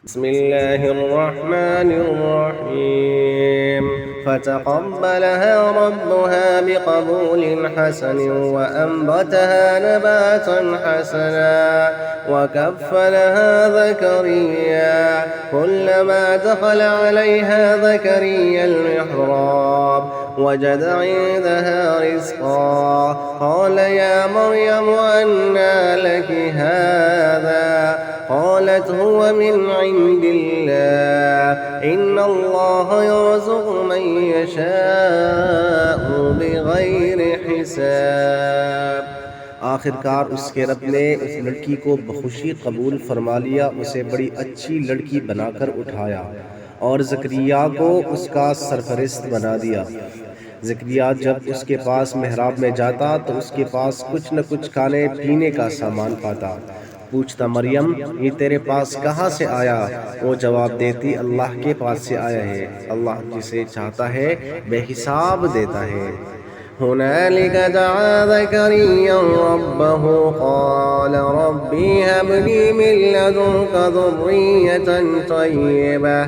بسم الله الرحمن الرحيم فتقبلها ربها بقبول حسن وأنبتها نباتا حسنا وكفلها زكريا كلما دخل عليها زكريا المحراب وجد عندها رزقا قال يا مريم أنى لك هذا قالت هو من عند الله إن الله يرزق من يشاء بغير حساب۔ آخر کار اس کے رب نے اس لڑکی کو بخوشی قبول فرما لیا، اسے بڑی اچھی لڑکی بنا کر اٹھایا اور زکریا کو اس کا سرپرست بنا دیا۔ زکریا جب اس کے پاس محراب میں جاتا تو اس کے پاس کچھ نہ کچھ کھانے پینے کا سامان پاتا۔ پوچھتا مریم یہ تیرے پاس کہاں سے آیا؟ وہ جواب دیتی اللہ کے پاس سے آیا ہے، اللہ جسے چاہتا ہے بے حساب دیتا ہے۔ هنالك دعا زكريا ربه قال ربي هب لي من لدنك ذرية طيبة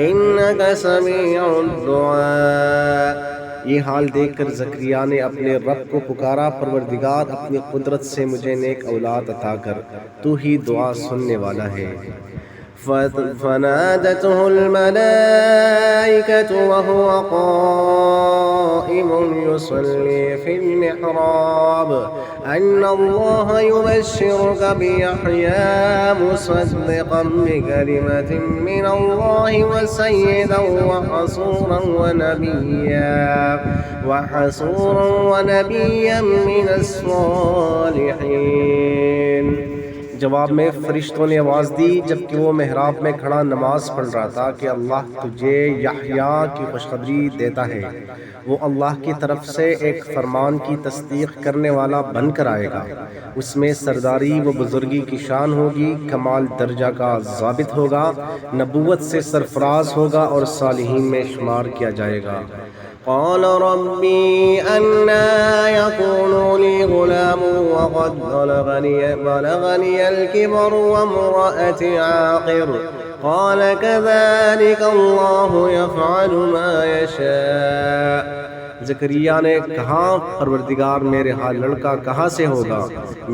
إنك سميع الدعاء۔ یہ حال دیکھ کر زکریا نے اپنے رب کو پکارا، پروردگار اپنی قدرت سے مجھے نیک اولاد عطا کر، تو ہی دعا سننے والا ہے۔ فنادته الملائكة وهو قائم يصلي في المحراب أن الله يبشرك بيحيى مصدقا بكلمة من الله وسيدا وحصورا ونبيا من الصالحين۔ جواب میں فرشتوں نے آواز دی جبکہ وہ محراب میں کھڑا نماز پڑھ رہا تھا کہ اللہ تجھے یحییٰ کی خوشخبری دیتا ہے، وہ اللہ کی طرف سے ایک فرمان کی تصدیق کرنے والا بن کر آئے گا، اس میں سرداری و بزرگی کی شان ہوگی، کمال درجہ کا ضابط ہوگا، نبوت سے سرفراز ہوگا اور صالحین میں شمار کیا جائے گا۔ قال ربي أنى يكون لي غلام وقد بلغني الكبر وامرأتي عاقر قال كذلك الله يفعل ما يشاء۔ زکریا نے کہا پروردگار میرے ہاں لڑکا کہاں سے ہوگا،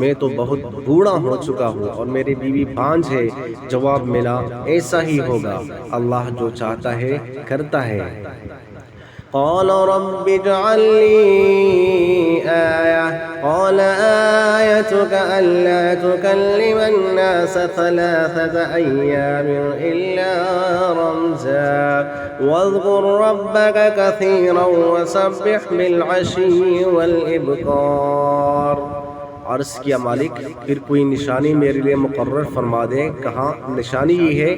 میں تو بہت بوڑھا ہو چکا ہوں اور میری بیوی بانجھ ہے۔ جواب ملا ایسا ہی ہوگا، اللہ جو چاہتا ہے کرتا ہے۔ قال رب اجعل لي آية قال آيتك ألا تكلم الناس 3 أيام إلا رمزا واذكر ربك كثيرا وسبح بالعشي والإبكار۔ عرض کیا مالک پھر کوئی نشانی میرے لیے مقرر فرما دیں۔ کہا نشانی یہ ہے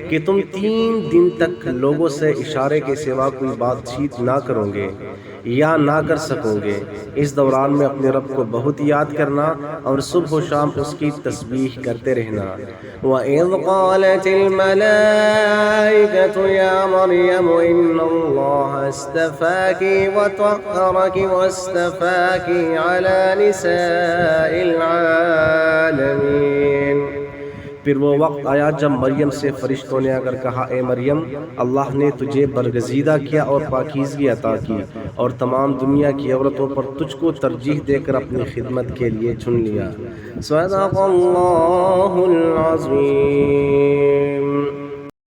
کہ تم 3 دن تک لوگوں سے اشارے کے سوا کوئی بات چیت نہ کرو گے یا نہ کر سکو گے، اس دوران میں اپنے رب کو بہت یاد کرنا اور صبح و شام اس کی تسبیح کرتے رہنا۔ وَإِذْ قَالَتِ الْمَلَائِكَةُ يَا مَرْيَمُ إِنَّ اللَّهَ اصْطَفَاكِ وَطَهَّرَكِ وَاصْطَفَاكِ عَلَى نِسَاءِ الْعَالَمِينَ۔ پھر وہ وقت آیا جب مریم سے فرشتوں نے اگر کہا اے مریم اللہ نے تجھے برگزیدہ کیا اور پاکیزگی عطا کی اور تمام دنیا کی عورتوں پر تجھ کو ترجیح دے کر اپنی خدمت کے لیے چن لیا۔ صدق اللہ العظیم۔